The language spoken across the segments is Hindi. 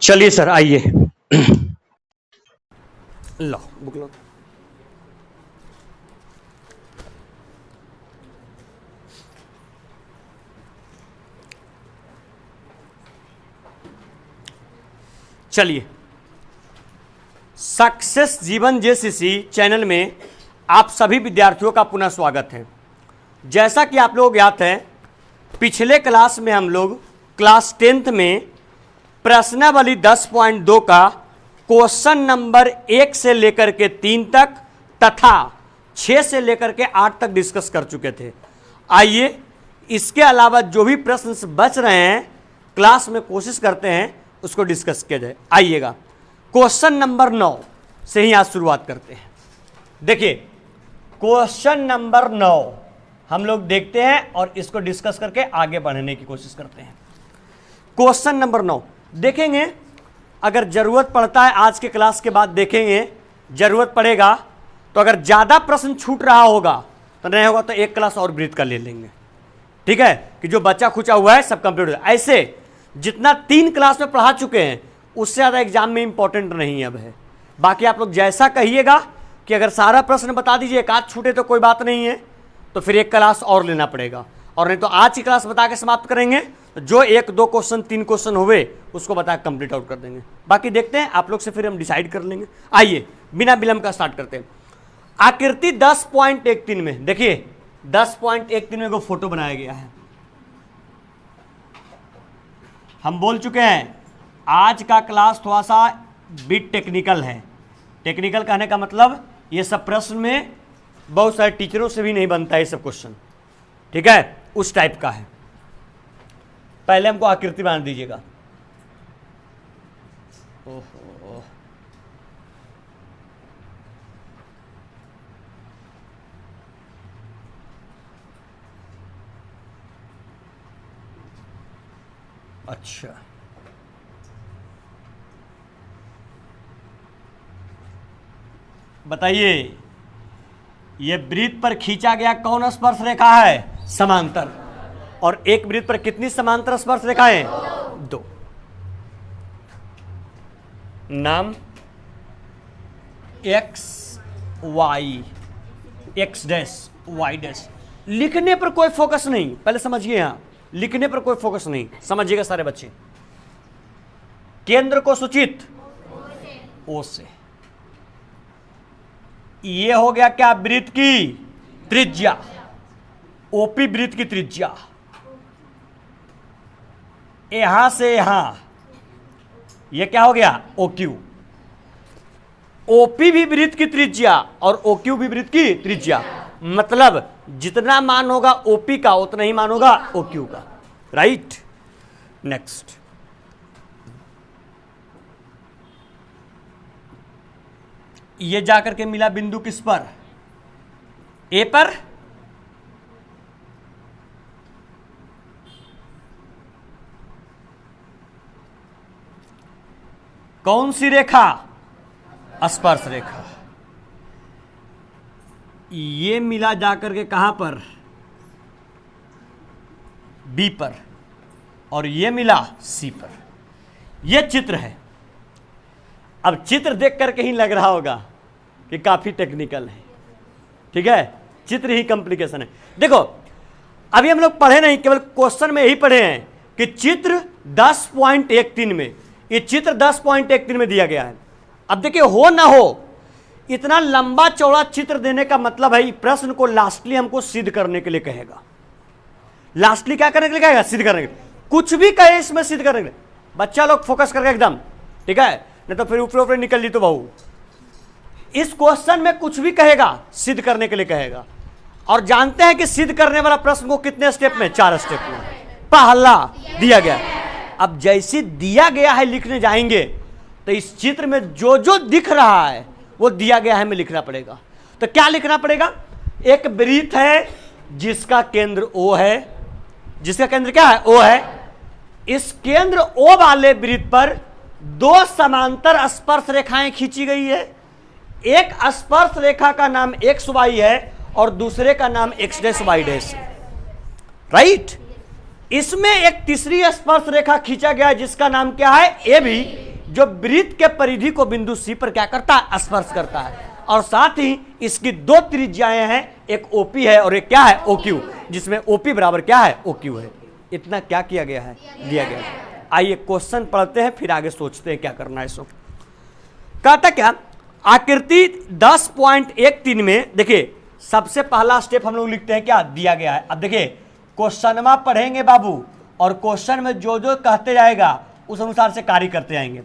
चलिए सर आइए। लो बुक लो। चलिए, सक्सेस जीवन जेसीसी चैनल में आप सभी विद्यार्थियों का पुनः स्वागत है। जैसा कि आप लोग ज्ञात है, पिछले क्लास में हम लोग क्लास 10th में प्रश्नावली 10.2 का क्वेश्चन नंबर 1 से लेकर के 3 तक तथा 6 से लेकर के 8 तक डिस्कस कर चुके थे। आइए, इसके अलावा जो भी प्रश्न बच रहे हैं क्लास में कोशिश करते हैं उसको डिस्कस किया जाए। आइएगा, क्वेश्चन नंबर 9 से ही आज शुरुआत करते हैं। देखिए, क्वेश्चन नंबर 9 हम लोग देखते हैं और इसको डिस्कस करके आगे बढ़ने की कोशिश करते हैं। क्वेश्चन नंबर 9 देखेंगे, अगर जरूरत पड़ता है आज के क्लास के बाद देखेंगे, जरूरत पड़ेगा तो अगर ज्यादा प्रश्न छूट रहा होगा तो नहीं होगा तो एक क्लास और ब्रीथ का ले लेंगे, ठीक है, कि जो बच्चा खुचा हुआ है सब कंप्लीट हो जाए। ऐसे जितना 3 क्लास में पढ़ा चुके हैं उससे ज़्यादा एग्जाम में इंपॉर्टेंट नहीं अब है। बाकी आप लोग जैसा कहिएगा कि अगर सारा प्रश्न बता दीजिए, एक आध छूटे तो कोई बात नहीं है, तो फिर एक क्लास और लेना पड़ेगा, और नहीं तो आज की क्लास बता के समाप्त करेंगे। तो जो 1, 2 क्वेश्चन 3 क्वेश्चन हुए उसको बता के कंप्लीट आउट कर देंगे। बाकी देखते हैं आप लोग से, फिर हम डिसाइड कर लेंगे। आइए बिना विलंब का स्टार्ट करते हैं। आकृति 10.13 में देखिए, 10.13 में को फोटो बनाया गया है। हम बोल चुके हैं आज का क्लास थोड़ा सा बिट टेक्निकल है। टेक्निकल कहने का मतलब ये सब प्रश्न में बहुत सारे टीचरों से भी नहीं बनता है ये सब क्वेश्चन, ठीक है, उस टाइप का है। पहले हमको आकृति बना दीजिएगा। ओहो, अच्छा, बताइए, ये वृत्त पर खींचा गया कौन स्पर्श रेखा है? समांतर। और एक वृत्त पर कितनी समांतर स्पर्श रेखाएं? 2। नाम x y, x dash y dash. लिखने पर कोई फोकस नहीं, पहले समझिए, यहां लिखने पर कोई फोकस नहीं, समझिएगा सारे बच्चे। केंद्र को सूचित O से। ये हो गया क्या? वृत्त की त्रिज्या, ओपी वृत्त की त्रिज्या। यहां से यहां ये क्या हो गया? OQ। OP भी वृत्त की त्रिज्या और OQ भी वृत्त की त्रिज्या, मतलब जितना मान होगा OP का उतना ही मान होगा OQ का, राइट। नेक्स्ट, ये जाकर के मिला बिंदु किस पर? A पर। कौन सी रेखा? स्पर्श रेखा। ये मिला जाकर के कहां पर? B पर, और ये मिला C पर। ये चित्र है। अब चित्र देख करके ही लग रहा होगा कि काफी टेक्निकल है, ठीक है, चित्र ही कॉम्प्लिकेशन है। देखो, अभी हम लोग पढ़े नहीं, केवल क्वेश्चन में यही पढ़े हैं कि चित्र 10.13 में, ये चित्र 10.13 में दिया गया है। अब देखिए, हो ना हो, इतना लंबा चौड़ा चित्र देने का मतलब है प्रश्न को लास्टली हमको सिद्ध करने के लिए कहेगा। लास्टली क्या करने के लिए कहेगा? सिद्ध करने के लिए। कुछ भी कहे इसमें सिद्ध करने के लिए। बच्चा लोग फोकस करके एकदम, ठीक है, नहीं तो फिर ऊपर ऊपर निकल ली तो बहू। इस क्वेश्चन में कुछ भी कहेगा सिद्ध करने के लिए कहेगा, और जानते हैं कि सिद्ध करने वाला प्रश्न को कितने स्टेप में? 4 स्टेप में। पहला दिया गया, अब जैसे दिया गया है लिखने जाएंगे तो इस चित्र में जो जो दिख रहा है वो दिया गया है में लिखना पड़ेगा। तो क्या लिखना पड़ेगा? एक वृत्त है जिसका केंद्र O है, जिसका केंद्र क्या है? O है। इस केंद्र O वाले वृत्त पर 2 समांतर स्पर्श रेखाएं खींची गई है। एक स्पर्श रेखा का नाम XY है और दूसरे का नाम X डैश Y डैश है, राइट। इसमें एक तीसरी स्पर्श रेखा खींचा गया है जिसका नाम क्या है, ए बी, जो वृत्त के परिधि को बिंदु सी पर क्या करता है, स्पर्श करता है। और साथ ही इसकी दो त्रिज्याएं हैं, एक ओपी है और एक क्या है, ओक्यू, जिसमें ओपी बराबर क्या है, ओक्यू है। इतना क्या किया गया है, दिया गया है। आइए क्वेश्चन पढ़ते हैं, फिर आगे सोचते हैं क्या करना है। इसको कहता क्या, आकृति 10.13 में देखिए सबसे पहला स्टेप हम लोग लिखते हैं क्या, दिया गया है। अब देखिए क्वेश्चन में पढ़ेंगे बाबू, और क्वेश्चन में जो जो कहते जाएगा उस अनुसार से कार्य करते जाएंगे।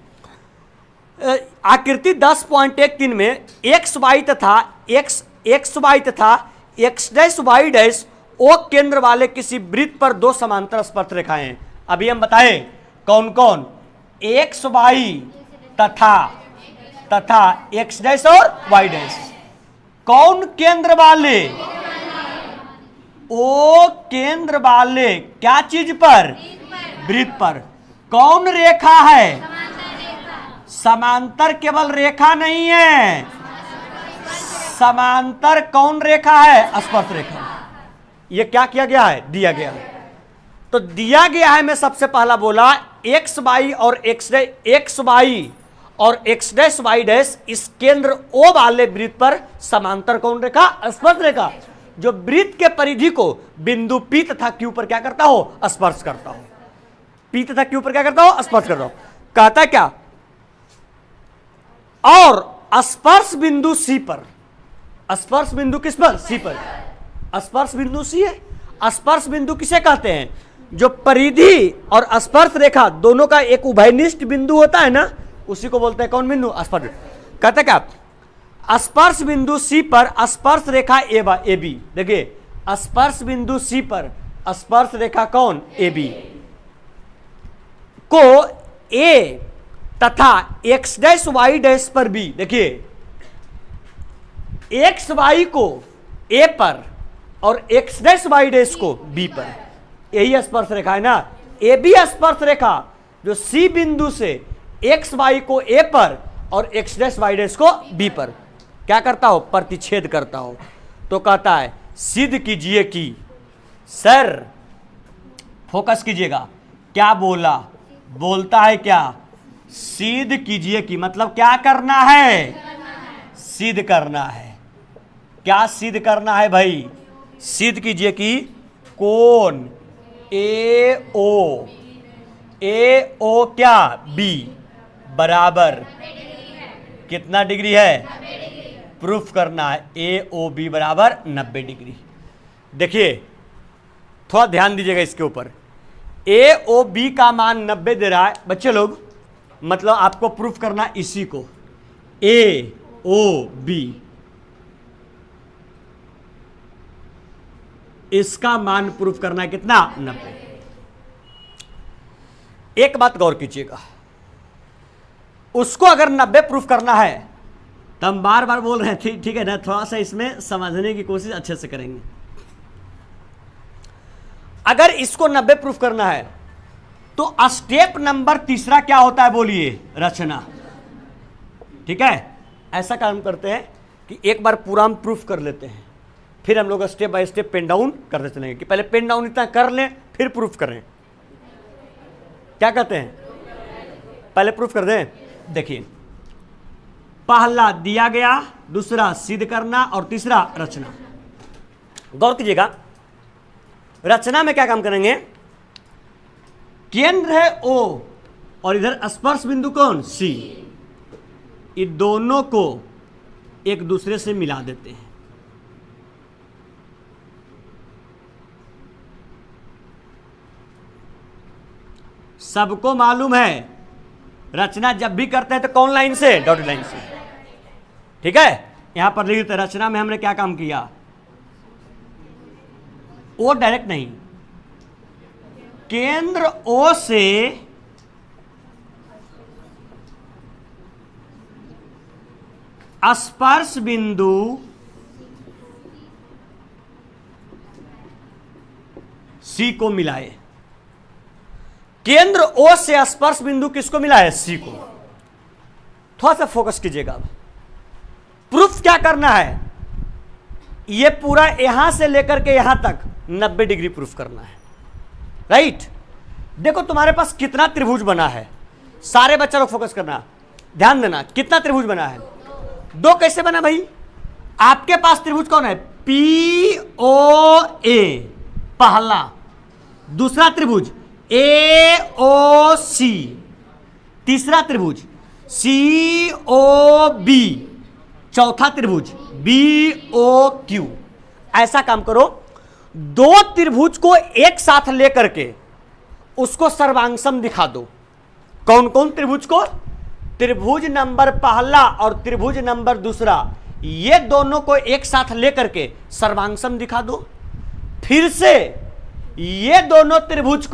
आकृति 10.13 में एक्स वाई तथा एक्स वाई तथा X dash Y dash O केंद्र वाले किसी वृत्त पर दो समांतर स्पर्श रेखाएं हैं। अभी हम बताएं कौन कौन, एक्स वाई तथा एक्स डैश और वाई डैश, कौन केंद्र वाले, ओ केंद्र वाले क्या चीज पर, वृत्त पर। कौन रेखा है, समांतर केवल रेखा नहीं है, समांतर कौन रेखा है, स्पर्श रेखा। ये क्या किया गया है, दिया गया है। तो दिया गया है, मैं सबसे पहला बोला एक्स वाई और एक्स वाई और एक्स डैश वाई डैश इस केंद्र ओ वाले वृत्त पर समांतर कौन रेखा, स्पर्श रेखा, जो वृत्त के परिधि को बिंदु पी तथा क्यू पर क्या करता हो, स्पर्श करता हो। पी तथा क्यू पर क्या करता हो, स्पर्श करता हो। कहता क्या, और स्पर्श बिंदु सी पर, स्पर्श बिंदु किस पर, सी पर, स्पर्श बिंदु सी है। स्पर्श बिंदु किसे कहते हैं, जो परिधि और स्पर्श रेखा दोनों का एक उभयनिष्ठ बिंदु होता है ना, उसी को बोलते हैं कौन बिंदु, स्पर्श। कहते क्या, स्पर्श बिंदु सी पर स्पर्श रेखा ए बी, देखिए स्पर्श बिंदु सी पर स्पर्श रेखा कौन, ए बी को ए तथा एक्स डैश वाई डैश पर बी, देखिए एक्स वाई को ए पर और एक्स डैश वाई डैश को बी पर, यही स्पर्श रेखा है ना। ए बी स्पर्श रेखा जो सी बिंदु से एक्स वाई को ए पर और एक्स डैश वाई डैश को बी पर क्या करता हो, प्रतिच्छेद करता हो। तो कहता है सिद्ध कीजिए कि, सर फोकस कीजिएगा, क्या बोला, बोलता है क्या, सिद्ध कीजिए कि, मतलब क्या करना है, सिद्ध करना है। क्या सिद्ध करना है भाई, सिद्ध कीजिए कि कोण ए ओ क्या, बी बराबर कितना डिग्री है, प्रूफ करना है ए ओ बी बराबर 90 डिग्री। देखिए थोड़ा ध्यान दीजिएगा इसके ऊपर, ए ओ बी का मान 90 दे रहा है बच्चे लोग, मतलब आपको प्रूफ करना इसी को, ए ओ बी, इसका मान प्रूफ करना है कितना, 90। एक बात गौर कीजिएगा, उसको अगर 90 प्रूफ करना है तो हम बार बार बोल रहे थे, ठीक है ना, थोड़ा सा इसमें समझने की कोशिश अच्छे से करेंगे। अगर इसको 90 प्रूफ करना है तो स्टेप नंबर तीसरा क्या होता है, बोलिए, रचना। ठीक है, ऐसा काम करते हैं कि एक बार पूरा हम प्रूफ कर लेते हैं, फिर हम लोग step by step pen down करते चलेंगे, कि पहले पेन डाउन इतना कर लें फिर प्रूफ करें। क्या कहते हैं, पहले प्रूफ कर दें। देखिए पहला दिया गया, दूसरा सिद्ध करना और तीसरा रचना। गौर कीजिएगा, रचना में क्या काम करेंगे, केंद्र है ओ और इधर स्पर्श बिंदु कौन, सी, ये दोनों को एक दूसरे से मिला देते हैं। सबको मालूम है रचना जब भी करते हैं तो कौन लाइन से, डॉटेड लाइन से। ठीक है, यहां पर लिखते रचना में हमने क्या काम किया, ओ डायरेक्ट नहीं, केंद्र ओ से स्पर्श बिंदु सी को मिलाए। केंद्र ओ से स्पर्श बिंदु किसको मिला है, सी को। थोड़ा सा फोकस कीजिएगा। प्रूफ क्या करना है, ये पूरा यहां से लेकर के यहां तक 90 डिग्री प्रूफ करना है। राइट। देखो तुम्हारे पास कितना त्रिभुज बना है, सारे बच्चा लोग फोकस करना, ध्यान देना, कितना त्रिभुज बना है? दो। कैसे बना भाई? आपके पास त्रिभुज कौन है? पी ओ ए पहला, दूसरा त्रिभुज ए ओ सी, तीसरा त्रिभुज सी ओ बी, चौथा त्रिभुज बी ओ क्यू। ऐसा काम करो, दो त्रिभुज को एक साथ लेकर के उसको सर्वांगसम दिखा दो। कौन कौन त्रिभुज को? त्रिभुज नंबर पहला और त्रिभुज नंबर दूसरा, ये दोनों को एक साथ लेकर के सर्वांगसम दिखा दो। फिर से ये दोनों त्रिभुज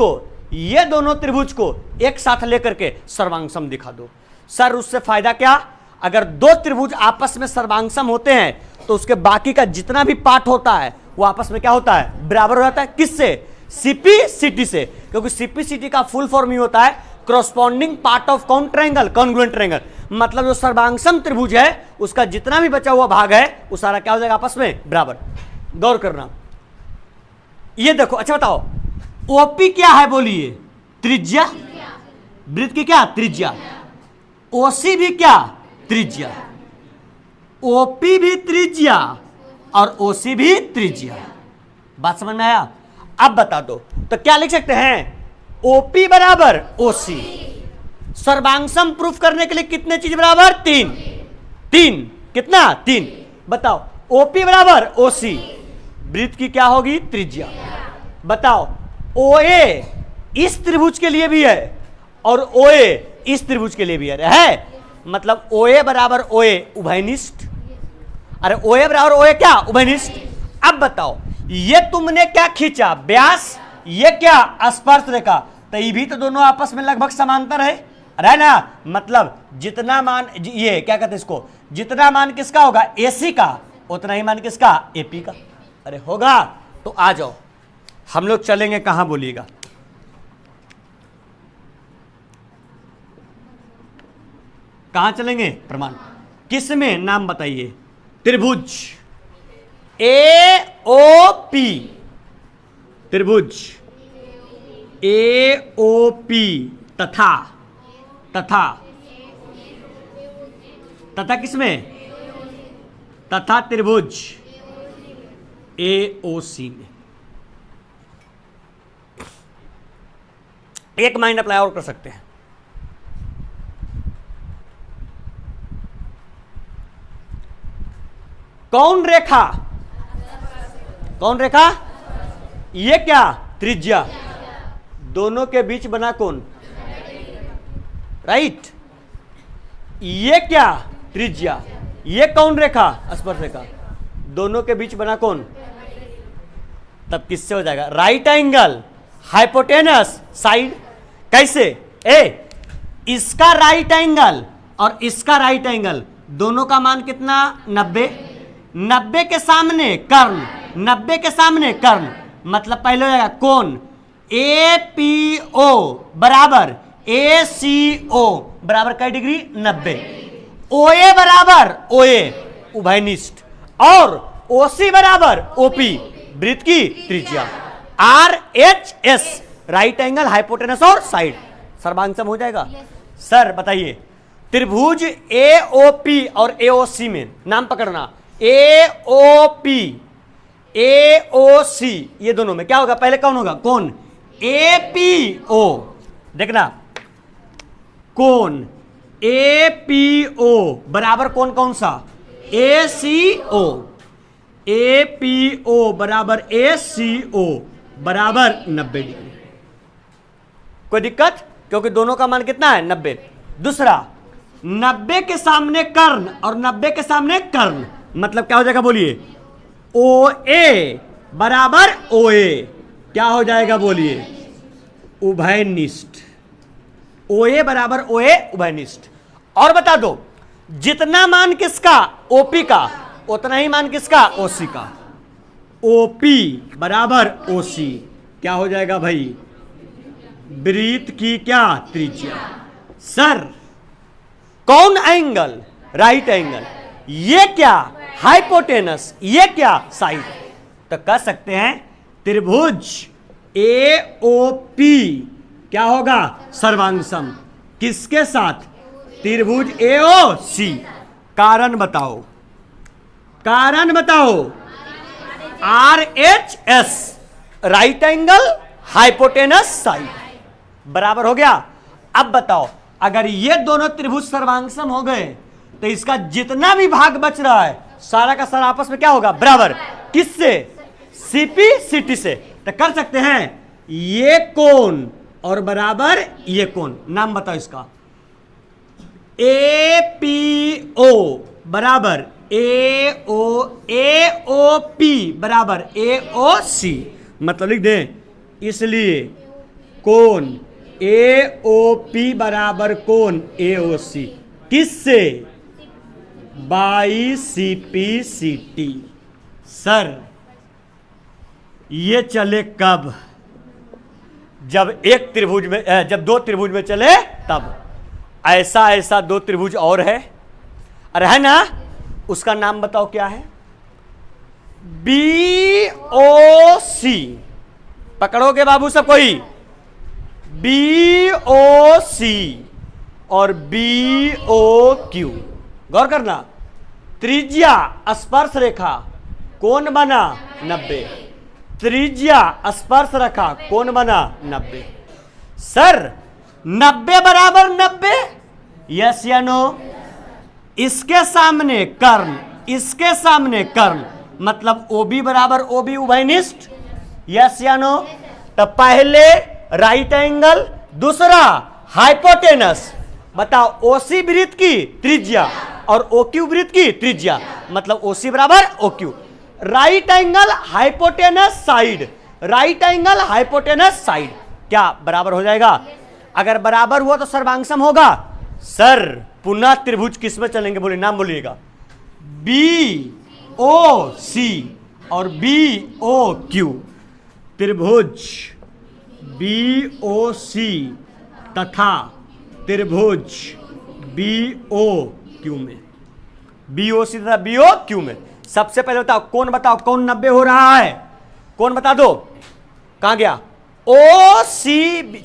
को एक साथ लेकर के सर्वांगसम दिखा दो। सर उससे फायदा क्या? अगर दो त्रिभुज आपस में सर्वांगसम होते हैं तो उसके बाकी का जितना भी पार्ट होता है वो आपस में क्या होता है? बराबर हो जाता है। किससे? सीपी-सीटी से। क्योंकि सीपी-सीटी का फुल फॉर्म ही होता है कॉरस्पॉन्डिंग पार्ट ऑफ कौन ट्रायंगल, कॉन्ग्रुएंट ट्रायंगल। मतलब जो सर्वांगसम त्रिभुज है उसका जितना भी बचा हुआ भाग है वो सारा क्या हो जाएगा? आपस में बराबर। गौर करना, ये देखो। अच्छा बताओ, ओपी क्या है? बोलिए, त्रिज्या। वृत्त की क्या? त्रिज्या। ओसी भी क्या? त्रिज्या। ओपी भी त्रिज्या और ओसी भी त्रिज्या। बात समझ में आया? अब बता दो तो क्या लिख सकते हैं? ओपी बराबर ओसी। सर्वांगसम प्रूफ करने के लिए कितने चीज बराबर? तीन। कितना? तीन। बताओ, ओपी बराबर ओसी, वृत्त की क्या होगी? त्रिज्या। बताओ, ओए इस त्रिभुज के लिए भी है और ओए इस त्रिभुज के लिए भी है। मतलब ओए बराबर ओए उभयनिष्ठ। अरे ओए बराबर ओए क्या? उभयनिष्ठ। अब बताओ, ये तुमने क्या खींचा? व्यास। ये क्या? स्पर्श रेखा। तो ये भी तो दोनों आपस में लगभग समांतर है, अरे ना। मतलब जितना मान, ये क्या कहते हैं इसको, जितना मान किसका होगा? एसी का, उतना ही मान किसका? एपी का। अरे होगा तो आ जाओ, हम लोग चलेंगे कहां? बोलिएगा। कहां चलेंगे? प्रमाण। किस में? नाम बताइए। त्रिभुज ए ओ पी, त्रिभुज ए ओ पी तथा किसमें? तथा त्रिभुज ए ओ सी में। एक माइंड अप्लाई और कर सकते हैं। कौन रेखा? कौन रेखा? ये क्या? त्रिज्या। दोनों के बीच बना कौन? राइट। ये क्या? त्रिज्या। ये कौन रेखा? स्पर्श रेखा। दोनों के बीच बना कौन? तब किससे हो जाएगा? Right angle, hypotenuse, side. कैसे? इसका राइट एंगल और इसका राइट एंगल, दोनों का मान कितना? 90। 90 के सामने कर्ण, 90 के सामने कर्ण, मतलब पहले हो जाएगा कोण APO बराबर ACO बराबर कई डिग्री? 90। OA बराबर OA उभयनिष्ठ और OC बराबर OP वृत्त की त्रिज्या। RHS राइट एंगल, हाइपोटेनस और साइड। सर्वांगसम हो जाएगा। सर बताइए, त्रिभुज AOP और AOC में नाम पकड़ना। AOP AOC ये दोनों में क्या होगा? पहले कौन होगा? कोण APO। देखना, कोण APO बराबर कोण कौन सा? ACO। APO बराबर ACO बराबर 90 डिग्री। कोई दिक्कत? क्योंकि दोनों का मान कितना है? 90। दूसरा, 90 के सामने कर्ण और 90 के सामने कर्ण, मतलब क्या हो जाएगा? बोलिए, OA बराबर OA क्या हो जाएगा? बोलिए, उभयनिष्ठ। OA बराबर OA उभयनिष्ठ। और बता दो, जितना मान किसका? OP का, उतना ही मान किसका? OC का। OP बराबर OC क्या हो जाएगा भाई? वृत्त की क्या? त्रिज्या। सर कौन एंगल? Right angle. ये क्या? हाइपोटेनस। ये क्या? साइड। तो कह सकते हैं त्रिभुज AOP क्या होगा? सर्वांग सम। किसके साथ? त्रिभुज AOC। कारण बताओ, कारण बताओ। RHS right angle hypotenuse side बराबर हो गया। अब बताओ, अगर ये दोनों त्रिभुज सर्वांगसम हो गए तो इसका जितना भी भाग बच रहा है सारा का सारा आपस में क्या होगा? बराबर। किससे? CP CT से। तो कर सकते हैं ये कोण और बराबर ये कोण। नाम बताओ इसका। APO बराबर AOP बराबर AOC। मतलब लिख दें, इसलिए कोण AOP बराबर कोण AOC किससे? By CP CT। सर ये चले कब? जब एक त्रिभुज में, जब दो त्रिभुज में चले तब। ऐसा ऐसा दो त्रिभुज और है, अरे है ना? उसका नाम बताओ क्या है? BOC। पकड़ोगे बाबू सब कोई? BOC और BOQ। गौर करना, त्रिज्या स्पर्श रेखा कोण बना 90, त्रिज्या स्पर्श रेखा कोण बना 90। सर 90 बराबर 90, यस या नो? इसके सामने कर्ण, इसके सामने कर्ण, मतलब OB बराबर OB उभयनिष्ठ, यस या नो? तो पहले राइट एंगल, दूसरा हाइपोटेनस। बताओ OC वृत्त की त्रिज्या और OQ वृत्त की त्रिज्या, मतलब OC बराबर OQ। Right angle hypotenuse side, right angle hypotenuse side क्या बराबर हो जाएगा? अगर बराबर हुआ तो सर्वांगसम होगा। सर पुनः त्रिभुज किस में चलेंगे? बोलिए, नाम बोलिएगा। BOC और BOQ। त्रिभुज BOC तथा त्रिभुज BOQ में, BOC तथा BOQ में सबसे पहले बताओ कौन, बताओ कौन 90 हो रहा है? कौन बता दो? कहां गया? OC,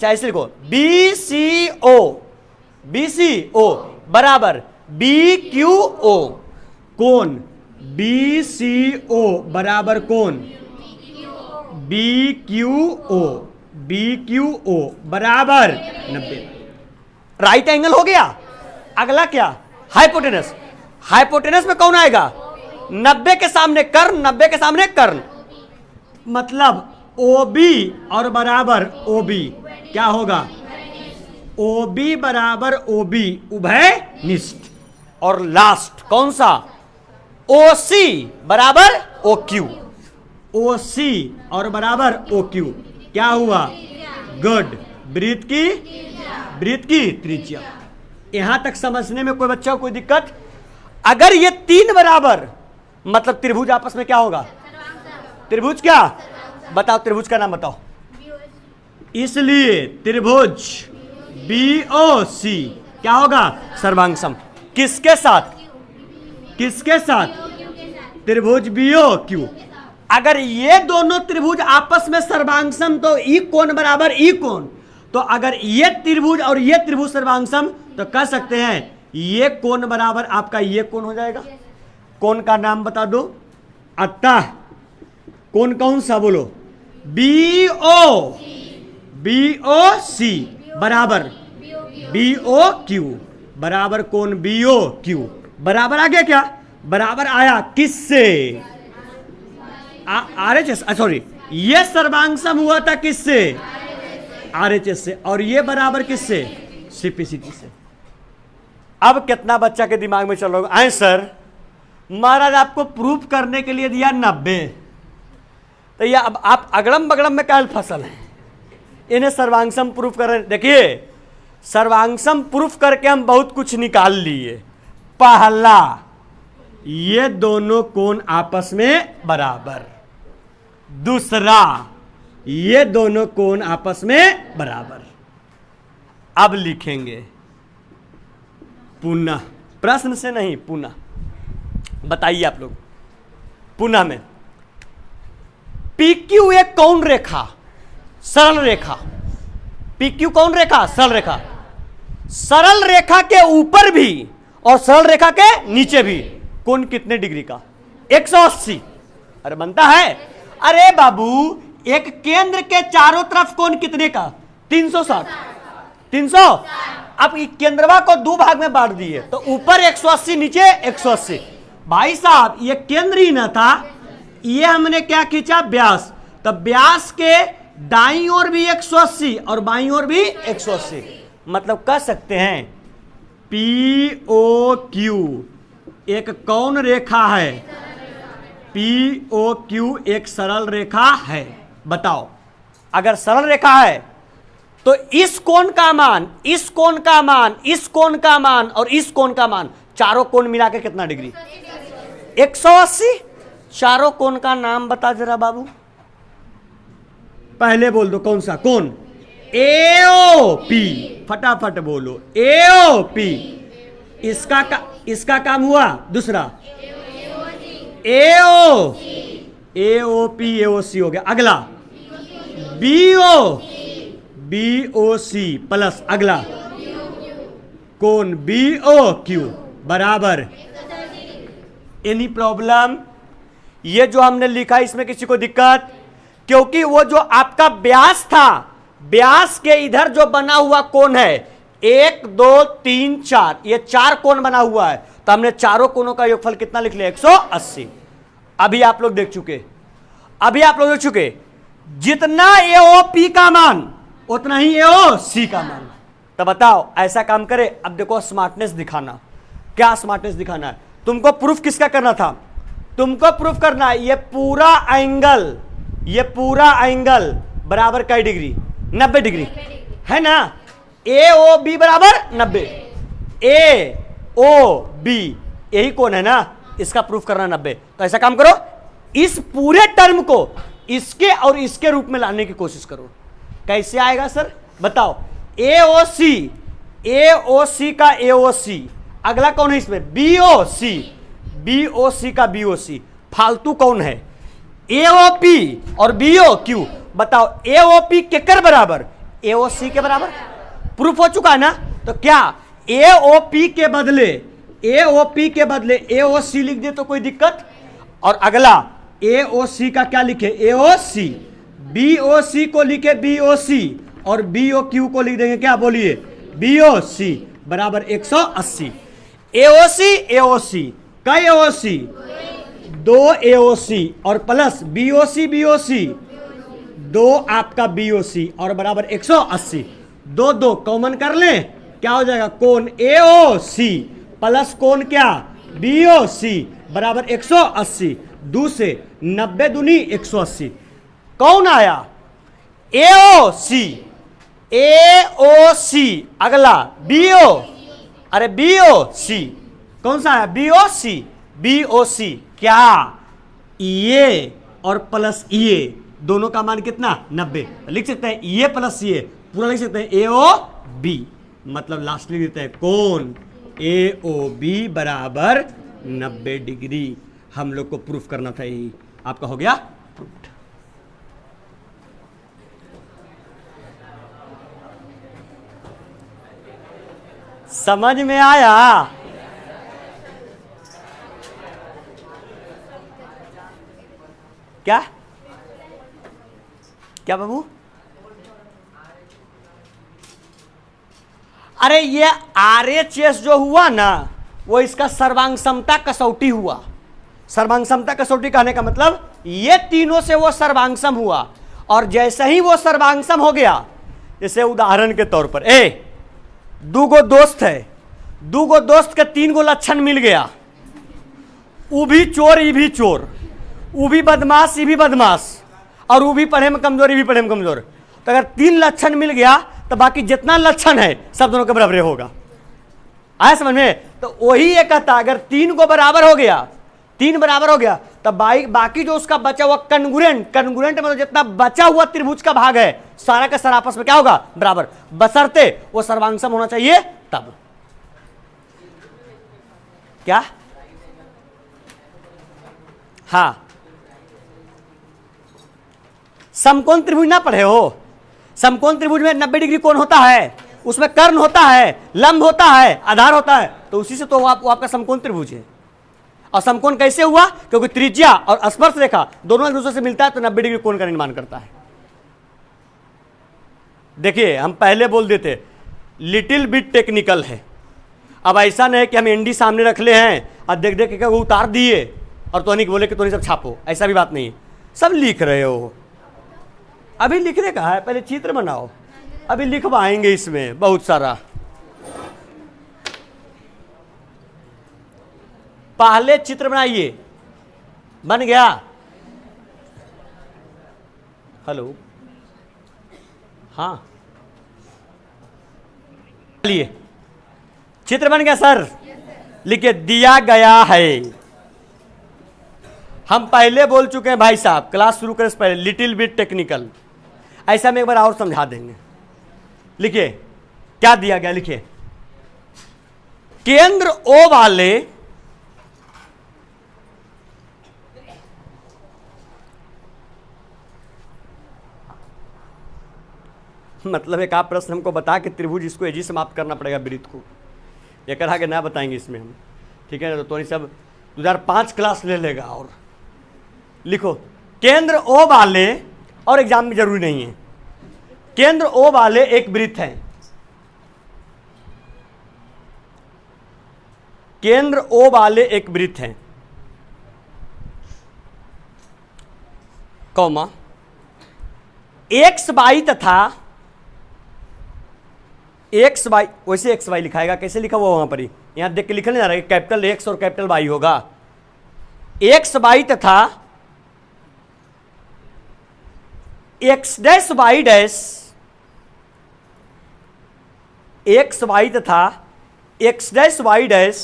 ऐसे लिखो, BCO बराबर BQO। कौन? BCO बराबर कौन? BQO बराबर 90। राइट एंगल हो गया। अगला क्या? हाइपोटेनस। हाइपोटेनस में कौन आएगा? 90 के सामने कर्ण, 90 के सामने कर्ण, मतलब OB और बराबर OB क्या होगा? OB बराबर OB उभयनिष्ठ। और लास्ट कौन सा? OC बराबर OQ, OC और बराबर OQ क्या हुआ? गुड। वृत्त की त्रिज्या। यहां तक समझने में कोई बच्चा कोई दिक्कत? अगर ये तीन बराबर, मतलब त्रिभुज आपस में क्या होगा? त्रिभुज क्या? बताओ त्रिभुज का नाम बताओ। इसलिए त्रिभुज BOC क्या होगा? सर्वांगसम। किसके साथ? किसके साथ? त्रिभुज BOQ। अगर ये दोनों त्रिभुज आपस में सर्वांगसम तो ई कोण बराबर ई कोण। तो अगर ये त्रिभुज और ये त्रिभुज सर्वांगसम तो कह सकते हैं ये कोण बराबर आपका ये कोण हो जाएगा। कोण का नाम बता दो। अतः कोण कौन सा? बोलो। BOC बराबर BOQ बराबर कोण BOQ बराबर आ गया क्या? बराबर आया किससे? RHS, सॉरी, ये सर्वांगसम हुआ था किससे? RHS से। और ये बराबर किससे? CPCT से। अब कितना बच्चा के दिमाग में चल रहा होगा, आए सर महाराज आपको प्रूफ करने के लिए दिया 90, तो ये अब आप अगड़म बगड़म में क्या फसल है? इन्हें सर्वांगसम प्रूफ कर रहे हैं। देखिए सर्वांगसम प्रूफ करके हम बहुत कुछ निकाल लिए। पहला, ये दोनों कोण आपस में बराबर। दूसरा, ये दोनों कोण आपस में बराबर। अब लिखेंगे पुनः, प्रश्न से नहीं, पुनः बताइए आप लोग। पुनः में PQ एक कौन रेखा, सरल रेखा। पी क्यू कौन रेखा? सरल रेखा। सरल रेखा के ऊपर भी और सरल रेखा के नीचे भी कोण कितने डिग्री का? 180। अरे बनता है? अरे बाबू, एक केंद्र के चारों तरफ कोण कितने का? 360। 300। अब केंद्रवा को दो भाग में बांट दिए, तो ऊपर 180, नीचे 180। भाई साहब, ये केंद्र ही ना था, ये हमने क्या खींचा? व्यास। तो व्यास के दाईं ओर भी 180 और बाईं ओर भी 180। मतलब कह सकते हैं पी ओ क्यू एक कौन रेखा है? पी ओ क्यू एक सरल रेखा है। बताओ, अगर सरल रेखा है तो इस कोण का मान, इस कोण का मान, इस कोण का मान और इस कोण का मान, चारों कोण मिला के कितना डिग्री? 180। चारों कोण का नाम बता जरा बाबू। पहले बोल दो कौन सा कोण? एओपी। फटाफट बोलो, एओपी। इसका काम हुआ। दूसरा एओ, एओपी, एओसी हो गया। अगला बीओ, बीओसी प्लस अगला कोण बीओ क्यू बराबर। Any problem? ये जो हमने लिखा इसमें किसी को दिक्कत? क्योंकि वो जो आपका व्यास था, व्यास के इधर जो बना हुआ कोण है 1 2 3 4, ये 4 कोण बना हुआ है, तो हमने चारों कोणों का योगफल कितना लिख लिया? 180। अभी आप लोग देख चुके, जितना एओपी का मान उतना ही एओसी का मान। तो बताओ ऐसा काम करे। अब देखो स्मार्टनेस दिखाना। क्या स्मार्टनेस दिखाना है? तुमको प्रूफ किसका करना था? तुमको प्रूफ करना है ये पूरा एंगल बराबर कई डिग्री? 90 डिग्री है ना। ए ओ बी बराबर 90। ए ओ बी यही कोण है ना, इसका प्रूफ करना 90। तो ऐसा काम करो, इस पूरे टर्म को इसके और इसके रूप में लाने की कोशिश करो। कैसे आएगा सर? बताओ। एओसी, एओसी का एओसी, अगला कौन है इसमें? बीओसी, बीओसी का बीओसी। फालतू कौन है? एओपी और बीओ क्यू। बताओ एओपी केकर बराबर? एओसी के बराबर। प्रूफ हो चुका है ना। तो क्या एओपी के बदले एओसी लिख दे तो कोई दिक्कत? और अगला एओसी का क्या लिखे? एओसी। बीओसी को लिखे बीओसी और बीओक्यू को लिख देंगे क्या? बोलिए, बीओसी बराबर 180। एओसी, एओसी का एओसी 2 एओसी और प्लस बीओसी, बीओसी 2 आपका बीओसी और बराबर 180। 2 2 कॉमन कर लें, क्या हो जाएगा? कोण एओसी प्लस कोण क्या? बीओसी बराबर 180। 2 से 90 दूनी 180। कौन आया? AOC, AOC. अगला बीओ, अरे बीओसी कौन सा है? बीओसी, बीओसी क्या? ये और प्लस ये दोनों का मान कितना? 90। लिख सकते हैं ये प्लस ये, पूरा लिख सकते हैं एओ बी। मतलब लास्ट लिख देते हैं कोण एओ बी बराबर 90 डिग्री। हम लोग को प्रूफ करना था, यही आपका हो गया। समझ में आया? क्या क्या बाबू? अरे ये आरएचएस जो हुआ ना, वो इसका सर्वांग समता कसौटी हुआ। सर्वांग समता कसौटी कहने का मतलब ये तीनों से वो सर्वांगसम हुआ, और जैसे ही वो सर्वांगसम हो गया, जैसे उदाहरण के तौर पर दो गो दोस्त है, 2 गो दोस्त के 3 गो लक्षण मिल गया। ऊ भी चोर, ई भी चोर, ऊ भी बदमाश, ई भी बदमाश, और ऊ भी पढ़े में कमजोर, ई भी पढ़े में कमजोर। तो अगर 3 लक्षण मिल गया तो बाकी जितना लक्षण है सब दोनों के बराबर होगा। आया समझ में? तो वही ये कहता, अगर 3 को बराबर हो गया, 3 बराबर हो गया, तब बाकी जो उसका बचा हुआ कन्गुरेंट, कन्गुरेंट मतलब जितना बचा हुआ त्रिभुज का भाग है सारा का सारा आपस में क्या होगा? बराबर। बशर्ते वो सर्वांगसम होना चाहिए तब। क्या? हाँ, समकोण त्रिभुज ना पढ़े हो? समकोण त्रिभुज में 90 डिग्री कोण होता है, उसमें कर्ण होता है, लंब होता है, आधार होता है, तो उसी से तो वो आपका समकोण त्रिभुज है। और समकोण कैसे हुआ? क्योंकि त्रिज्या और स्पर्श रेखा दोनों एक दूसरे से मिलता है तो 90 डिग्री कोण का निर्माण करता है। देखिए हम पहले बोल देते लिटिल बिट टेक्निकल है, अब ऐसा नहीं कि हम एनडी सामने रख ले हैं और देख देख के वो उतार दिए और तो नहीं बोले कि तो नहीं सब छापो, ऐसा भी बात नहीं है। सब लिख रहे हो, अभी लिखने का है, पहले चित्र बनाओ, अभी लिखवाएंगे इसमें बहुत सारा। पहले चित्र बनाइए, बन गया? हेलो, हाँ चलिए, चित्र बन गया सर? लिखिए दिया गया है। हम पहले बोल चुके हैं भाई साहब, क्लास शुरू करने से पहले लिटिल बिट टेक्निकल, ऐसा में एक बार और समझा देंगे। लिखिए क्या दिया गया, लिखिए केंद्र ओ वाले मतलब एक आप प्रश्न हमको बता के त्रिभुज इसको एजी समाप्त करना पड़ेगा वृत्त को, ये करा के ना बताएंगे इसमें हम, ठीक है ना? तो सब 2005 क्लास ले लेगा। और लिखो केंद्र ओ वाले, और एग्जाम में जरूरी नहीं है, केंद्र ओ वाले एक वृत्त है, केंद्र ओ वाले एक वृत्त है, कौमा एक्स वाई तथा एक्स वाई, वैसे एक्स वाई लिखाएगा, कैसे लिखा हुआ वहां पर ही, यहां देख के लिखने जा रहा है कैपिटल एक्स और कैपिटल वाई होगा, एक्स वाई तथा X dash Y dash, X Y तथा एक्स डैश वाई डैश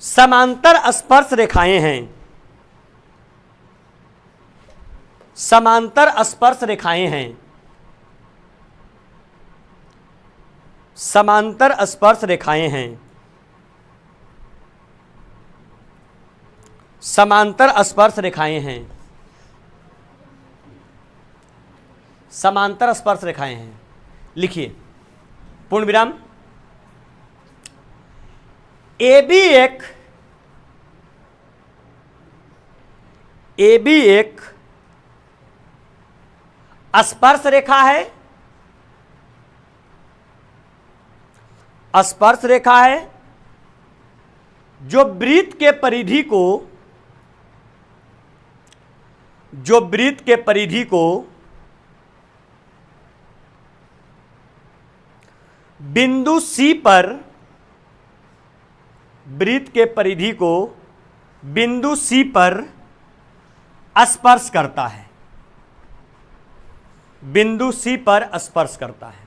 समांतर स्पर्श रेखाएं हैं, समांतर स्पर्श रेखाएं हैं, समांतर स्पर्श रेखाएं हैं, समांतर स्पर्श रेखाएं हैं, समांतर स्पर्श रेखाएं हैं। लिखिए पूर्ण विराम, ए बी एक स्पर्श रेखा है, स्पर्श रेखा है जो वृत्त के परिधि को, जो वृत्त के परिधि को बिंदु सी पर, वृत्त के परिधि को बिंदु सी पर स्पर्श करता है, बिंदु सी पर स्पर्श करता है।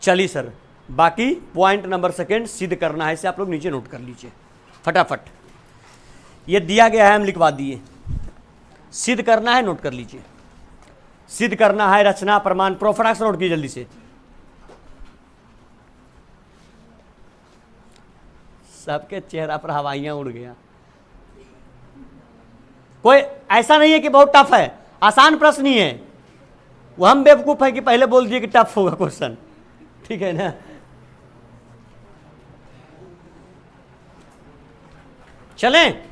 चलिए सर, बाकी पॉइंट नंबर सेकंड सिद्ध करना है, इसे आप लोग नीचे नोट कर लीजिए फटाफट, ये दिया गया है हम लिखवा दिए, सिद्ध करना है नोट कर लीजिए, सिद्ध करना है रचना प्रमाण प्रोफराक्स नोट की जल्दी से। सबके चेहरा पर हवाइयां उड़ गया, कोई ऐसा नहीं है कि बहुत टफ है, आसान प्रश्न ही है, वो हम बेवकूफ है कि पहले बोल दिए कि टफ होगा क्वेश्चन, ठीक है ना? चलें,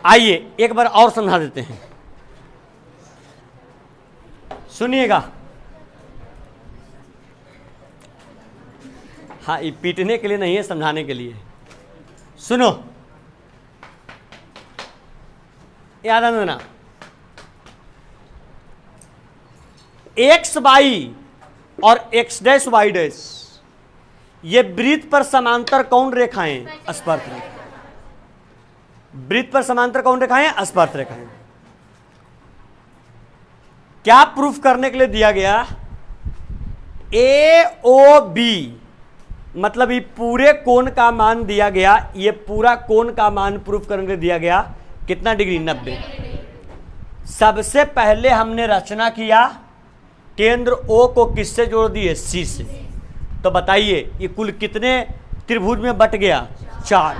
आइए एक बार और समझा देते हैं, सुनिएगा। हाँ, ये पीटने के लिए नहीं है, समझाने के लिए। सुनो, याद है ना, एक्स वाई और एक्स डैश वाई डैश ये वृत्त पर समांतर कौन रेखाएं? स्पर्श रेखा। वृत्त पर समांतर कौन रेखाएं? स्पर्श रेखाएं। क्या प्रूफ करने के लिए दिया गया? ए ओ बी, मतलब ये पूरे कोण का मान दिया गया, ये पूरा कोण का मान प्रूफ करने के लिए दिया गया कितना डिग्री? 90। सबसे पहले हमने रचना किया, केंद्र O को किससे जोड़ दिए? C से। तो बताइए ये कुल कितने त्रिभुज में बट गया? 4।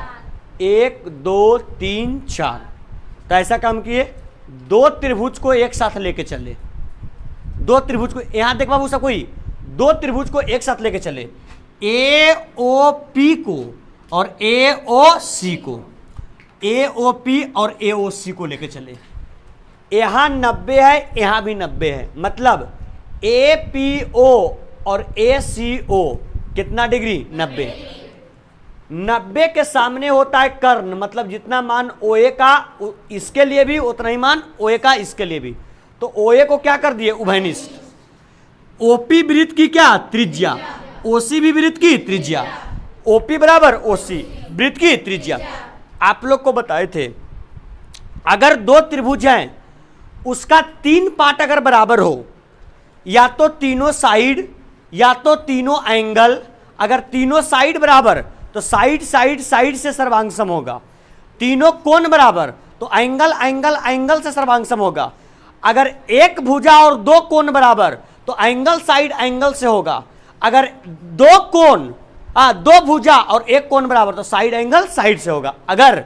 1 2 3 4। तो ऐसा काम किए, दो त्रिभुज को एक साथ लेके चले, दो त्रिभुज को, यहां देख बाबू सब कोई, दो त्रिभुज को एक साथ लेके चले, ए ओ पी को और ए ओ सी को, ए ओ पी और ए ओ सी को लेके चले। यहां 90 है, यहां भी 90 है, मतलब ए पी ओ और ए सी ओ कितना डिग्री? 90। 90 के सामने होता है कर्ण, मतलब जितना मान OA का इसके लिए भी उतना ही मान OA का इसके लिए भी। तो OA को क्या कर दिए? उभयनिष्ठ। OP वृत्त की क्या? त्रिज्या। OC भी वृत्त की त्रिज्या। OP बराबर OC वृत्त की त्रिज्या। आप लोग को बताए थे अगर दो त्रिभुज हैं उसका 3 पार्ट अगर बराबर हो, या तो तीनों साइड या तो तीनों एंगल, अगर तीनों साइड बराबर तो साइड साइड साइड से सर्वांग होगा, तीनों कोण बराबर तो एंगल एंगल एंगल से सर्वांग होगा, अगर एक भुजा और दो कोण बराबर तो एंगल साइड एंगल से होगा, अगर दो कोण दो भुजा और एक कोण बराबर तो साइड एंगल साइड से होगा, अगर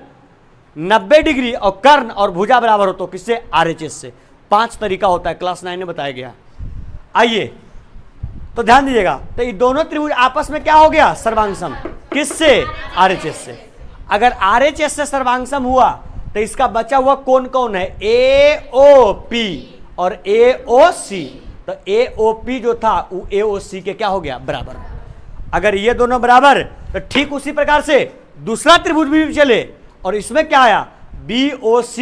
90 डिग्री और कर्ण और भुजा बराबर हो तो किससे? RHS से। 5 तरीका होता है, क्लास 9 में बताया गया। आइए तो ध्यान दीजिएगा, तो ये दोनों त्रिभुज आपस में क्या हो गया? सर्वांग सम। किससे? RHS से। अगर RHS से सर्वांग सम हुआ तो इसका बचा हुआ कोण कौन है? AOP और AOC। तो AOP जो था वो AOC के क्या हो गया? बराबर। अगर ये दोनों बराबर तो ठीक उसी प्रकार से दूसरा त्रिभुज भी चले और इसमें क्या आया? BOC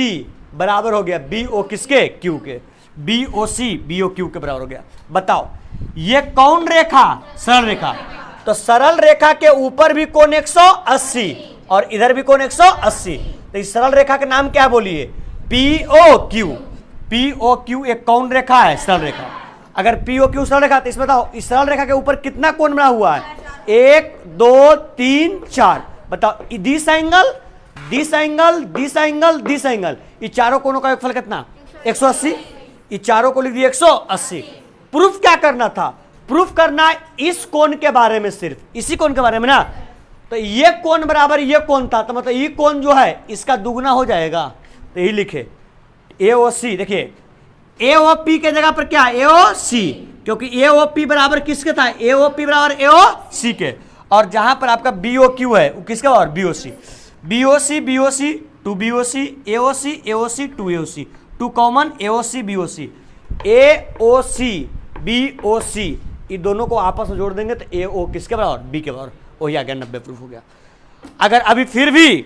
बराबर हो गया BO किसके? Q के। BOC BOQ के बराबर हो गया। बताओ ये कौन रेखा? सरल रेखा। तो सरल रेखा के ऊपर भी कोण 180 और इधर भी कोण 180, तो इस सरल रेखा का नाम क्या बोलिए? POQ। POQ एक कौन रेखा है? सरल रेखा। अगर POQ सरल रेखा तो इसमें बताओ इस सरल रेखा के ऊपर कितना कोण बना हुआ है? 1 2 3 4। बताओ this angle this angle this angle this angle, ये चारों कोणों का योगफल कितना? 180। ये चारों को लिख दिए 180। प्रूफ क्या करना था? प्रूफ करना इस कोण के बारे में, सिर्फ इसी कोण के बारे में ना। तो ये कोण बराबर ये कोण था, तो मतलब ये कोण जो है इसका दुगना हो जाएगा, तो यही लिखे AOC। देखिए AOP के जगह पर क्या? AOC, क्योंकि AOP बराबर किसके था? AOP बराबर AOC के। और जहां पर आपका BOQ है वो किसका? और BOC। BOC BOC 2 BOC AOC AOC 2 AOC 2 common AOC BOC AOC BOC, ये दोनों को आपस में जोड़ देंगे तो AO किसके बराबर? B के बराबर। वही आ गया, 90 प्रूफ हो गया। अगर अभी फिर भी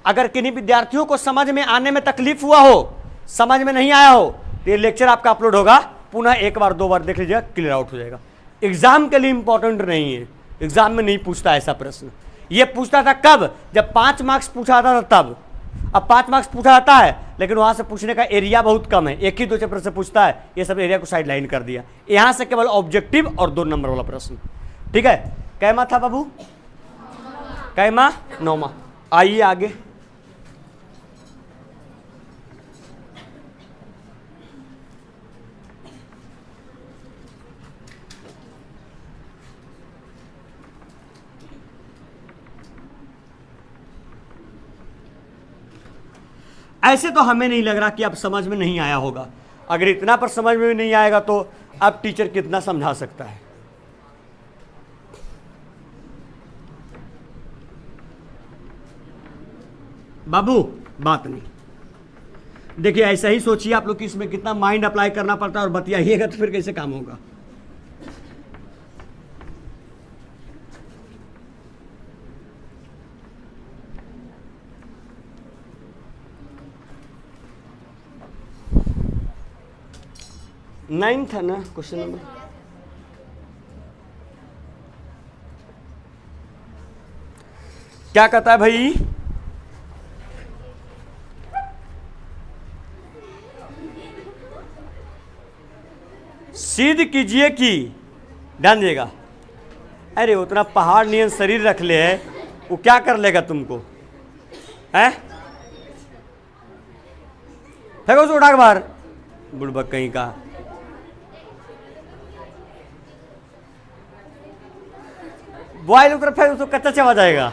अगर किन्हीं विद्यार्थियों को समझ में आने में तकलीफ हुआ हो, समझ में नहीं आया हो, तो ये लेक्चर आपका अपलोड होगा, पुनः एक बार दो बार देख लीजिएगा, क्लियर आउट हो जाएगा। एग्जाम के लिए इंपॉर्टेंट नहीं है, एग्जाम में नहीं पूछता ऐसा प्रश्न। ये पूछता था कब? जब 5 मार्क्स पूछा था तब। अब 5 मार्क्स पूछा जाता है लेकिन वहां से पूछने का एरिया बहुत कम है, एक ही 2 चैप्टर से पूछता है, ये सब एरिया को साइड लाइन कर दिया। यहां से केवल ऑब्जेक्टिव और 2 नंबर वाला प्रश्न। ठीक है, कैमा था बाबू? कैमा 9वां। आइए आगे। ऐसे तो हमें नहीं लग रहा कि अब समझ में नहीं आया होगा। अगर इतना पर समझ में नहीं आएगा तो अब टीचर कितना समझा सकता है। बाबू बात नहीं, देखिए ऐसा ही सोचिए आप लोग कि इसमें कितना माइंड अप्लाई करना पड़ता है और बतियाइएगा तो फिर कैसे काम होगा। नाइन्थ है ना क्वेश्चन नंबर? क्या कहता है भाई? सिद्ध कीजिए कि, ध्यान दीजिएगा, अरे उतना पहाड़ नियन शरीर रख ले है, वो क्या कर लेगा तुमको? है फेंको उसको उठा के बाहर, बुड़बक कहीं का। बॉयल उतर फिर उसको कच्चा चबा जाएगा।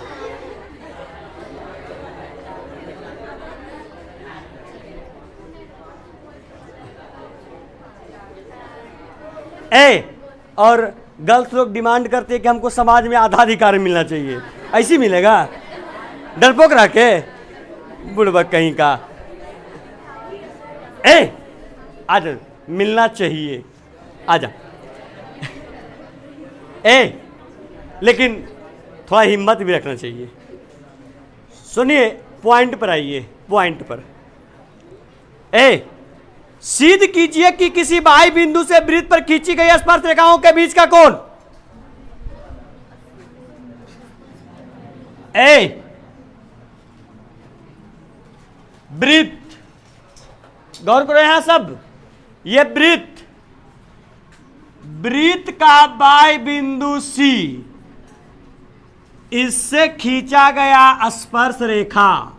ए, और गर्ल्स लोग डिमांड करते हैं कि हमको समाज में आधा अधिकार मिलना चाहिए, ऐसी मिलेगा? डरपोक रख के बुड़बक कहीं का। ए आज मिलना चाहिए, आजा। ए लेकिन थोड़ा हिम्मत भी रखना चाहिए। सुनिए, पॉइंट पर आइए, पॉइंट पर। ए सिद्ध कीजिए कि किसी बाह्य बिंदु से वृत्त पर खींची गई स्पर्श रेखाओं के बीच का कोण। ए वृत्त, गौर करो यहां सब, ये वृत्त, वृत्त का बाह्य बिंदु सी, इससे खींचा गया स्पर्श रेखा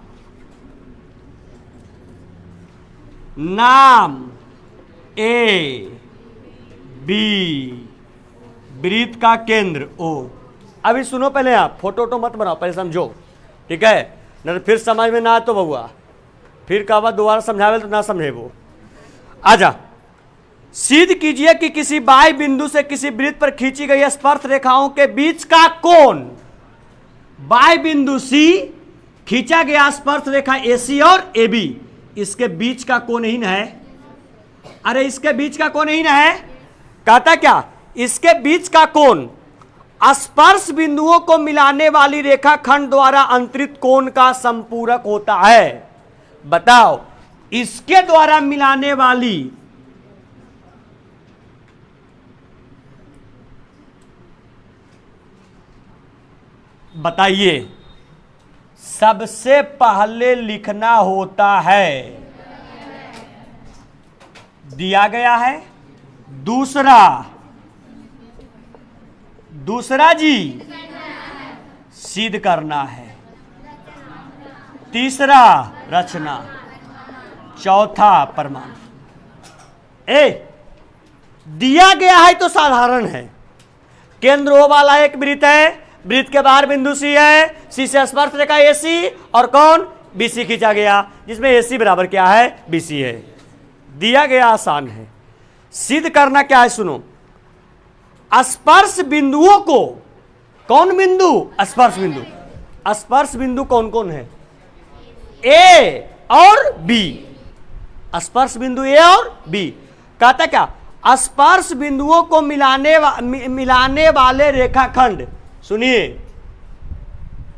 नाम ए बी, वृत्त का केंद्र ओ। अभी सुनो, पहले आप फोटो वोटो मत बनाओ, पहले समझो, ठीक है? नहीं तो फिर समझ में ना आ तो बउआ, फिर कहा दोबारा समझावे तो ना समझे वो। आजा, सिद्ध कीजिए कि किसी बाह्य बिंदु से किसी वृत्त पर खींची गई स्पर्श रेखाओं के बीच का कोण। बाह्य बिंदु सी, खींचा गया स्पर्श रेखा एसी और एबी, इसके बीच का कोण ही न है। अरे इसके बीच का कोण ही न है, कहता क्या? इसके बीच का कोण स्पर्श बिंदुओं को मिलाने वाली रेखा खंड द्वारा अंतरित कोण का संपूरक होता है। बताओ, इसके द्वारा मिलाने वाली बताइए, सबसे पहले लिखना होता है, दिया गया है। दूसरा जी सिद्ध करना है। तीसरा रचना, चौथा प्रमाण। ए दिया गया है तो साधारण है, केंद्र ओ वाला एक वृत्त है, वृत्त के बाहर बिंदु सी है, सी से स्पर्श रेखा एसी और कौन बीसी खींचा गया, जिसमें एसी बराबर क्या है, बीसी है। दिया गया आसान है, सिद्ध करना क्या है? सुनो, स्पर्श बिंदुओं को, कौन बिंदु? स्पर्श बिंदु। स्पर्श बिंदु कौन कौन है? ए और बी। स्पर्श बिंदु ए और बी। कहता क्या? स्पर्श बिंदुओं को मिलाने वाले रेखाखंड। सुनिए,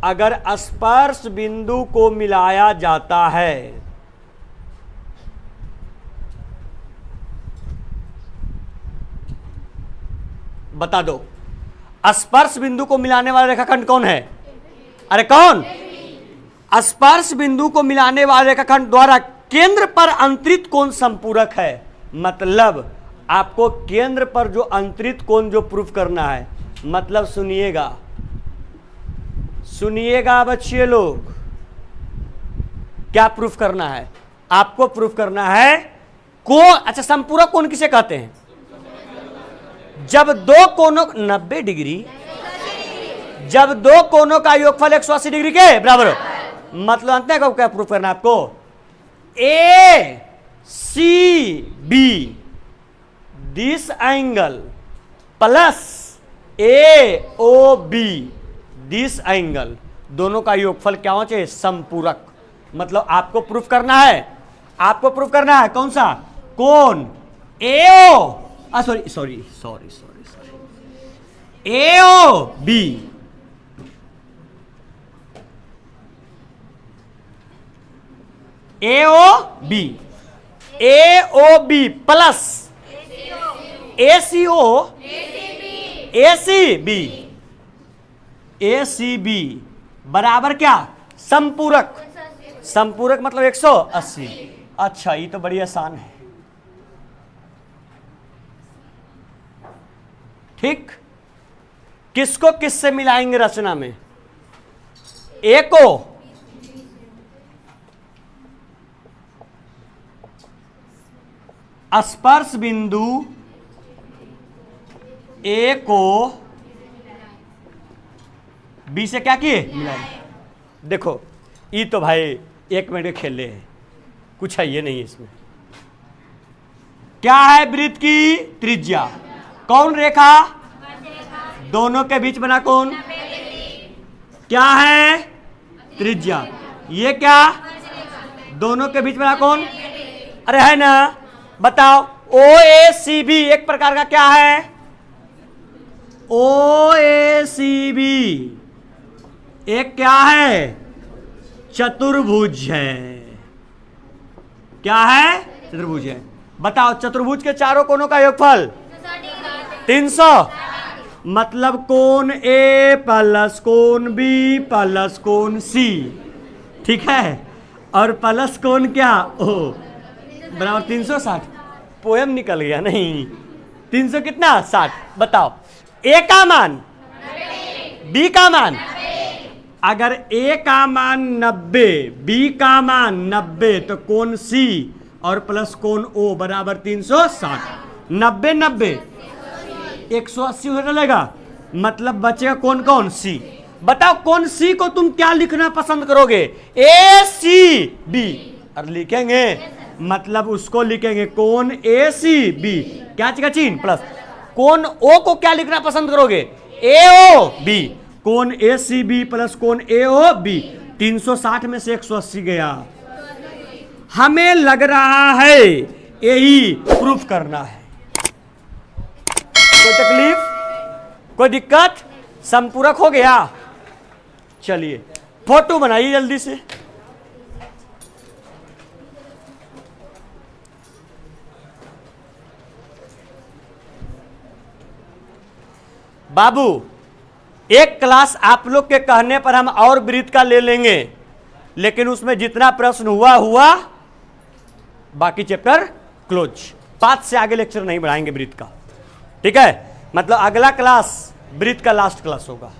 अगर स्पर्श बिंदु को मिलाया जाता है, बता दो, स्पर्श बिंदु को मिलाने वाला रेखाखंड कौन है? अरे कौन? स्पर्श बिंदु को मिलाने वाले रेखाखंड द्वारा केंद्र पर अंतरित कोण संपूरक है। मतलब आपको केंद्र पर जो अंतरित कोण जो प्रूफ करना है, मतलब सुनिएगा बच्चे लोग, क्या प्रूफ करना है? आपको प्रूफ करना है कोण। अच्छा, संपूरक कोण किसे कहते हैं? जब दो कोणों 90 डिग्री, जब दो कोणों का योगफल 180 डिग्री के बराबर हो, मतलब अंत में क्या प्रूफ करना है आपको? A C B, this angle plus A O B, this angle, दोनों का योगफल क्या होना चाहिए? संपूरक। मतलब आपको प्रूफ करना है, आपको प्रूफ करना है कौन सा? कोण एओ, सॉरी एओ बी, एओ बी प्लस एसी बी बराबर क्या? संपूरक। संपूरक मतलब 180। अच्छा, ये तो बड़ी आसान है। ठीक, किसको किससे मिलाएंगे रचना में? ए को स्पर्श बिंदु ए को बी से क्या किए? मिलाए। देखो, ये तो भाई 1 मिनट के खेले हैं, कुछ है ये नहीं इसमें। क्या है वृत्त की त्रिज्या? कौन रेखा? दोनों के बीच बना कौन? क्या है? त्रिज्या। ये क्या? दोनों के बीच बना कौन? अरे है ना, बताओ। OACB एक प्रकार का क्या है? OACB एक क्या है? चतुर्भुज है। क्या है? चतुर्भुज है। बताओ चतुर्भुज के चारों कोनों का योगफल 300, मतलब कोण A प्लस कोण B प्लस कोण C, ठीक है, और प्लस कोण क्या? O बराबर 360। पोएम निकल गया नहीं। 300 कितना? 60। बताओ A का मान, B का मान, अगर A का मान 90, B का मान 90, तो कोण C और प्लस कोण O बराबर 360। 90 90 180 हो चलेगा, मतलब बचेगा कौन कौन? C। बताओ कौन C को तुम क्या लिखना पसंद करोगे? ACB। और लिखेंगे मतलब उसको लिखेंगे कौन ACB, क्या का चिन्ह प्लस। कौन O को क्या लिखना पसंद करोगे? AOB। कौन ACB प्लस कौन AOB। 360 में से 180 गया। हमें लग रहा है यही प्रूफ करना है। कोई तकलीफ, कोई दिक्कत? संपूरक हो गया। चलिए फोटो बनाइए जल्दी से। बाबू एक क्लास आप लोग के कहने पर हम और वृत्त का ले लेंगे, लेकिन उसमें जितना प्रश्न हुआ, बाकी चैप्टर क्लोज। 5 से आगे लेक्चर नहीं बढ़ाएंगे वृत्त का, ठीक है? मतलब अगला क्लास वृत्त का लास्ट क्लास होगा।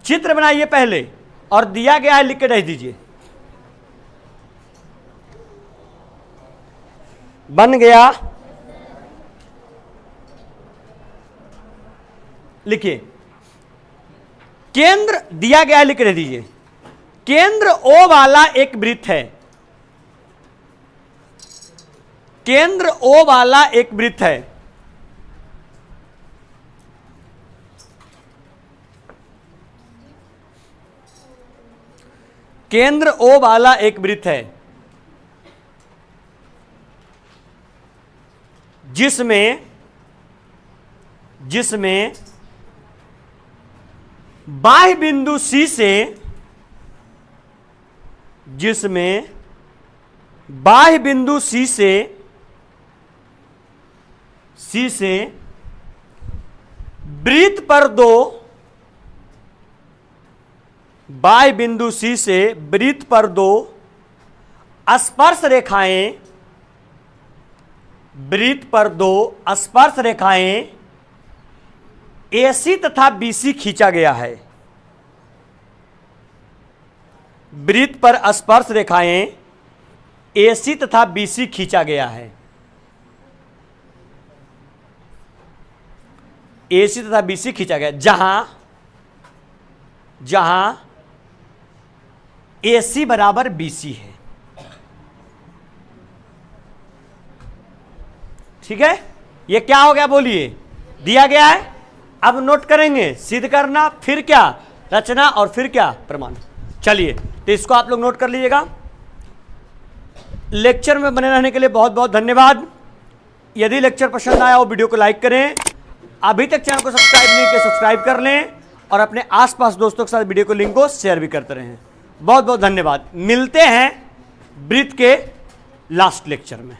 चित्र बनाइए पहले, और दिया गया है लिख के रख दीजिए। बन गया, लिखिए। केंद्र दिया गया है लिख के रख दीजिए। केंद्र O वाला एक वृत्त है। केंद्र O वाला एक वृत्त है। केंद्र O वाला एक वृत्त है जिसमें बाह्य बिंदु C से, जिसमें बाह्य बिंदु C से वृत्त पर दो, बाह्य बिंदु C से वृत्त पर दो स्पर्श रेखाएं, वृत्त पर दो स्पर्श रेखाएं AC तथा BC खींचा गया है। वृत्त पर स्पर्श रेखाएं AC तथा BC खींचा गया है। AC तथा BC खींचा गया, जहां AC बराबर BC है। ठीक है, ये क्या हो गया बोलिए? दिया गया है। अब नोट करेंगे, सिद्ध करना, फिर क्या रचना, और फिर क्या प्रमाण। चलिए तो इसको आप लोग नोट कर लीजिएगा। लेक्चर में बने रहने के लिए बहुत बहुत धन्यवाद। यदि लेक्चर पसंद आया हो वीडियो को लाइक करें, अभी तक चैनल को सब्सक्राइब नहीं किया सब्सक्राइब कर लें, और अपने आसपास दोस्तों के साथ वीडियो को लिंक को शेयर भी करते रहें। बहुत बहुत धन्यवाद। मिलते हैं वृत्त के लास्ट लेक्चर में।